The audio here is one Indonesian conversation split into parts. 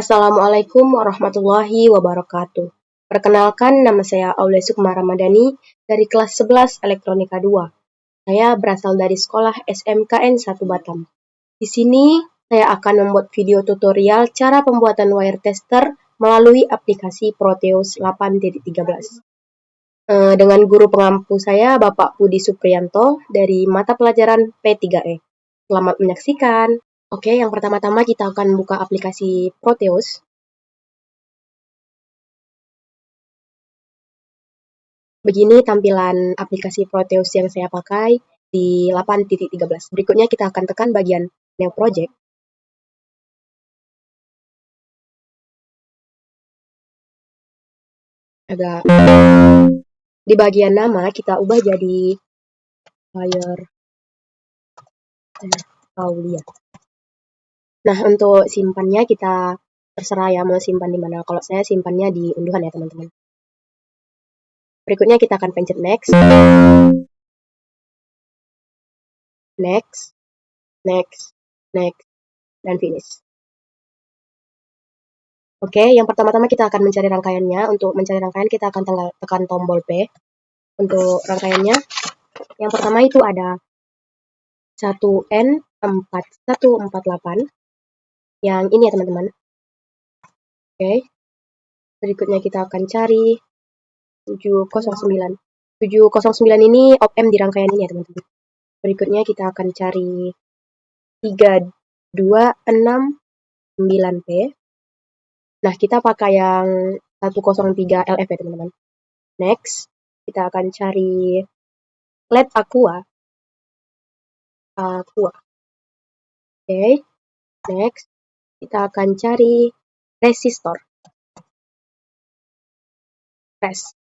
Assalamualaikum warahmatullahi wabarakatuh. Perkenalkan, nama saya Aulia Sukma Ramadhani dari kelas 11 Elektronika 2. Saya berasal dari sekolah SMKN 1 Batam. Di sini saya akan membuat video tutorial cara pembuatan wire tester melalui aplikasi Proteus 8.13. Dengan guru pengampu saya, Bapak Budi Supriyanto dari mata pelajaran P3E. Selamat menyaksikan. Oke, yang pertama-tama kita akan buka aplikasi Proteus. Begini tampilan aplikasi Proteus yang saya pakai di 8.13. Berikutnya kita akan tekan bagian New Project. Di bagian nama kita ubah jadi Wire Aulia. Nah, untuk simpannya kita terserah ya mau simpan di mana. Kalau saya simpannya di unduhan ya, teman-teman. Berikutnya kita akan pencet next. Next, dan finish. Oke, yang pertama-tama kita akan mencari rangkaiannya. Untuk mencari rangkaian kita akan tekan tombol P. Untuk rangkaiannya, yang pertama itu ada 1N4148. Yang ini ya teman-teman. Oke, berikutnya kita akan cari 709. 709 ini op-amp di rangkaian ini ya teman-teman. Berikutnya kita akan cari 3269P. Nah, kita pakai yang 103 LF ya teman-teman. Next, kita akan cari LED Aqua. Oke, next, kita akan cari resistor. Next,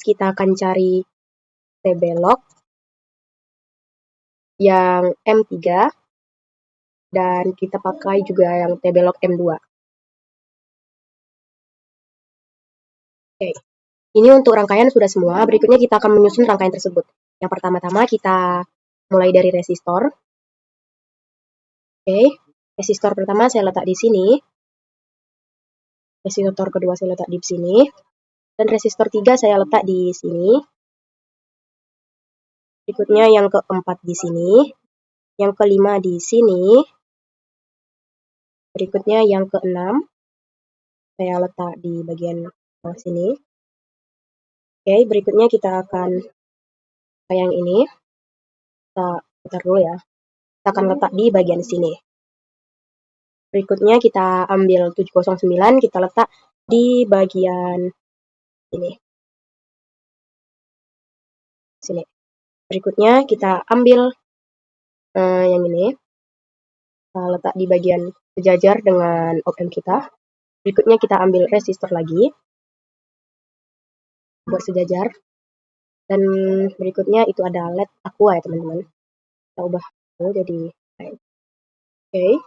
kita akan cari TB-Lock yang M3 dan kita pakai juga yang TB-Lock M2. Oke, ini untuk rangkaian sudah semua. Berikutnya kita akan menyusun rangkaian tersebut. Yang pertama-tama kita mulai dari resistor. Oke, resistor pertama saya letak di sini. Resistor kedua saya letak di sini. Dan resistor 3 saya letak di sini. Berikutnya yang keempat di sini. Yang kelima di sini. Berikutnya yang keenam saya letak di bagian bawah sini. Oke, berikutnya kita akan yang ini. Kita putar dulu ya. Kita akan letak di bagian sini. Berikutnya kita ambil 709, kita letak di bagian sini. Berikutnya kita ambil yang ini. Kita letak di bagian sejajar dengan op-amp kita. Berikutnya kita ambil resistor lagi. Buat sejajar. Dan berikutnya itu ada LED Aqua ya teman-teman. Kita ubah jadi Oke.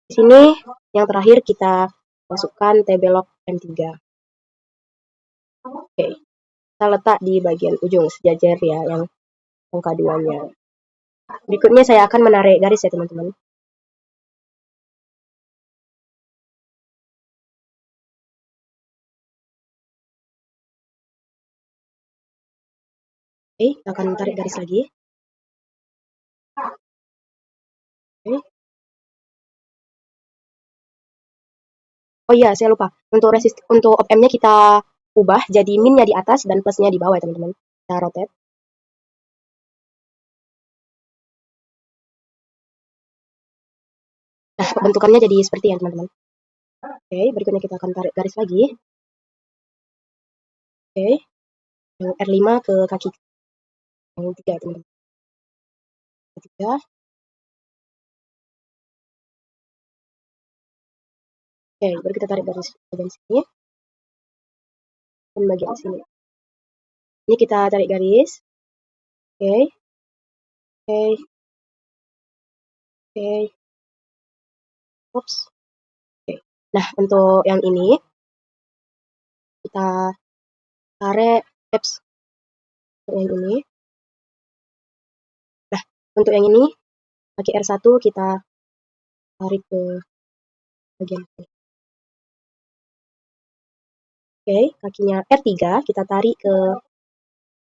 Di sini yang terakhir kita masukkan TB-Lock M3. Oke. Kita letak di bagian ujung sejajar ya yang angka 2-nya. Berikutnya saya akan menarik garis ya teman-teman. Oke, kita akan tarik garis lagi. Oke. Oh iya, saya lupa. Untuk op-amp-nya kita ubah jadi min-nya di atas dan plus-nya di bawah ya teman-teman. Kita rotate. Nah, bentukannya jadi seperti ya teman-teman. Oke, berikutnya kita akan tarik garis lagi. Oke, yang R5 ke kaki yang 3 teman-teman. Ketiga. Oke, baru kita tarik garis bagian sini dan bagian sini. Ini kita tarik garis. Oke. Oops. Oke. Nah, untuk yang ini kita tarik untuk yang ini. Nah, untuk yang ini pakai R1 kita tarik ke bagian sini. Oke, kakinya R3 kita tarik ke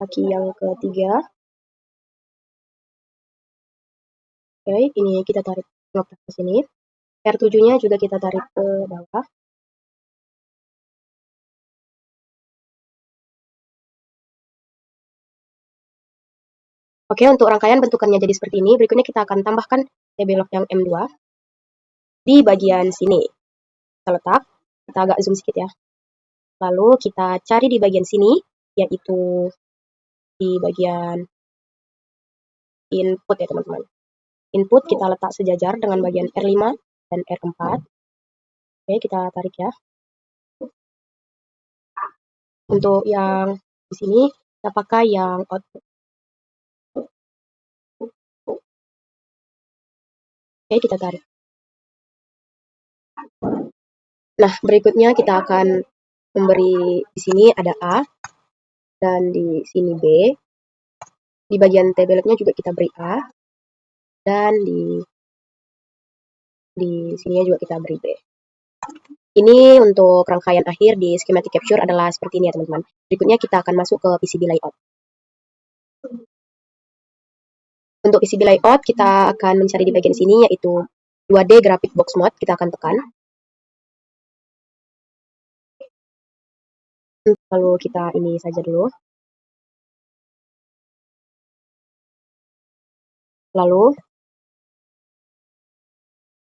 kaki yang ketiga. Oke, ini kita tarik ke sini. R7-nya juga kita tarik ke bawah. Oke, untuk rangkaian bentukannya jadi seperti ini. Berikutnya kita akan tambahkan T-belok yang M2 di bagian sini. Kita letak, kita agak zoom sedikit ya. Lalu kita cari di bagian sini, yaitu di bagian input ya teman-teman. Input kita letak sejajar dengan bagian R5 dan R4. Oke, kita tarik ya. Untuk yang di sini, kita pakai yang output. Oke, kita tarik. Nah, berikutnya kita akan memberi di sini ada A dan di sini B. Di bagian T-beloknya juga kita beri A dan di sininya juga kita beri B. Ini untuk rangkaian akhir di schematic capture adalah seperti ini ya teman-teman. Berikutnya kita akan masuk ke PCB layout. Untuk PCB layout kita akan mencari di bagian sini yaitu 2D graphic box mode, kita akan tekan. Lalu kita ini saja dulu. Lalu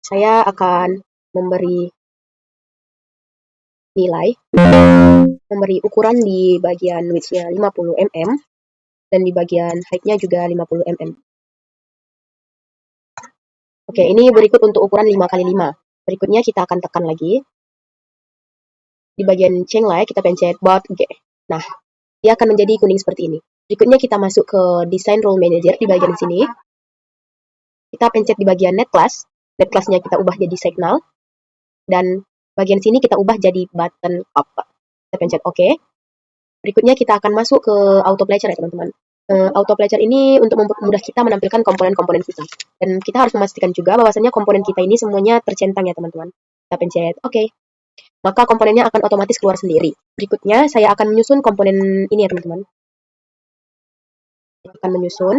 saya akan memberi nilai, memberi ukuran di bagian width-nya 50 mm dan di bagian height-nya juga 50 mm. Oke, ini berikut untuk ukuran 5x5. Berikutnya kita akan tekan lagi. Di bagian change light kita pencet Baud G. Nah, dia akan menjadi kuning seperti ini. Berikutnya kita masuk ke Design Rule Manager di bagian sini. Kita pencet di bagian Net Class. Net Class-nya kita ubah jadi Signal. Dan bagian sini kita ubah jadi Button Up. Kita pencet OK. Berikutnya kita akan masuk ke Auto Placer ya teman-teman. Auto Placer ini untuk mempermudah kita menampilkan komponen-komponen kita. Dan kita harus memastikan juga bahwasannya komponen kita ini semuanya tercentang ya teman-teman. Kita pencet OK. Maka komponennya akan otomatis keluar sendiri. Berikutnya saya akan menyusun komponen ini ya teman-teman. Saya akan menyusun.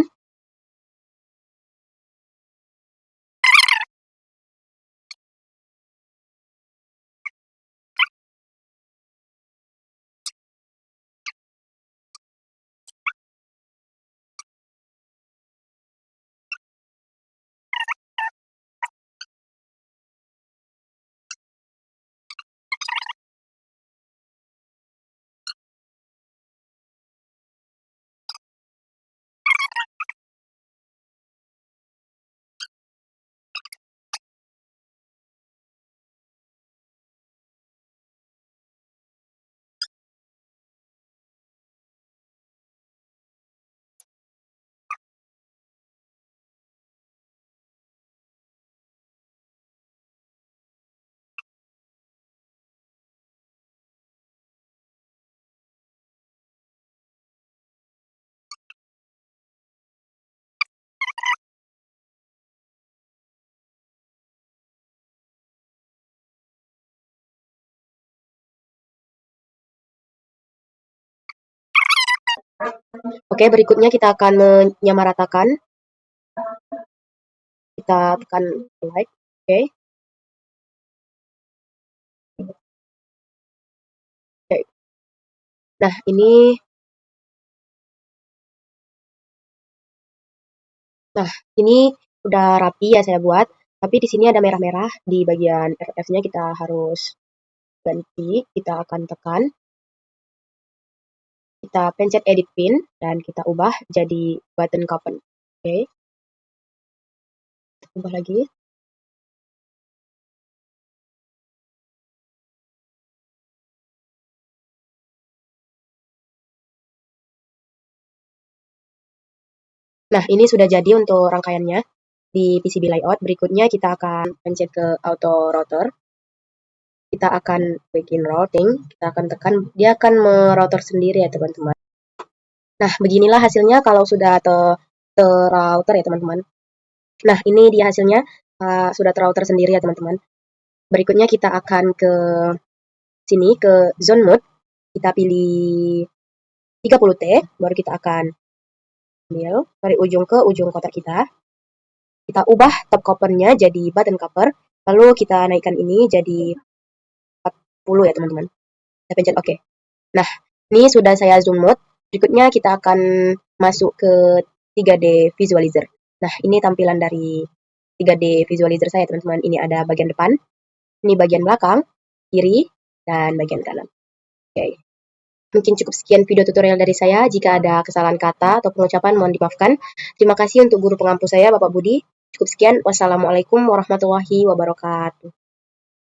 Oke, berikutnya kita akan menyamaratakan. Kita tekan like. Oke. Oke. Nah, ini udah rapi ya saya buat. Tapi di sini ada merah-merah di bagian FF-nya kita harus ganti. Kita akan tekan. Kita pencet edit pin dan kita ubah jadi button coupon. Oke. Ubah lagi. Nah, ini sudah jadi untuk rangkaiannya di PCB layout. Berikutnya kita akan pencet ke auto router. Kita akan bikin routing. Kita akan tekan, dia akan merouter sendiri ya teman-teman. Nah, beginilah hasilnya kalau sudah terrouter ya teman-teman. Nah, ini dia hasilnya. sudah terlalu tersendiri ya teman-teman. Berikutnya kita akan ke sini, ke zone mode. Kita pilih 30T, baru kita akan ambil dari ujung ke ujung kotak kita. Kita ubah top covernya jadi button cover, lalu kita naikkan ini jadi 40 ya teman-teman. Saya pencet OK. Nah, ini sudah saya zoom mode. Berikutnya kita akan masuk ke 3D visualizer. Nah, ini tampilan dari 3D visualizer saya teman-teman. Ini ada bagian depan, ini bagian belakang, kiri, dan bagian kanan. Oke. Mungkin cukup sekian video tutorial dari saya. Jika ada kesalahan kata atau pengucapan, mohon dimaafkan. Terima kasih untuk guru pengampu saya, Bapak Budi. Cukup sekian. Wassalamualaikum warahmatullahi wabarakatuh.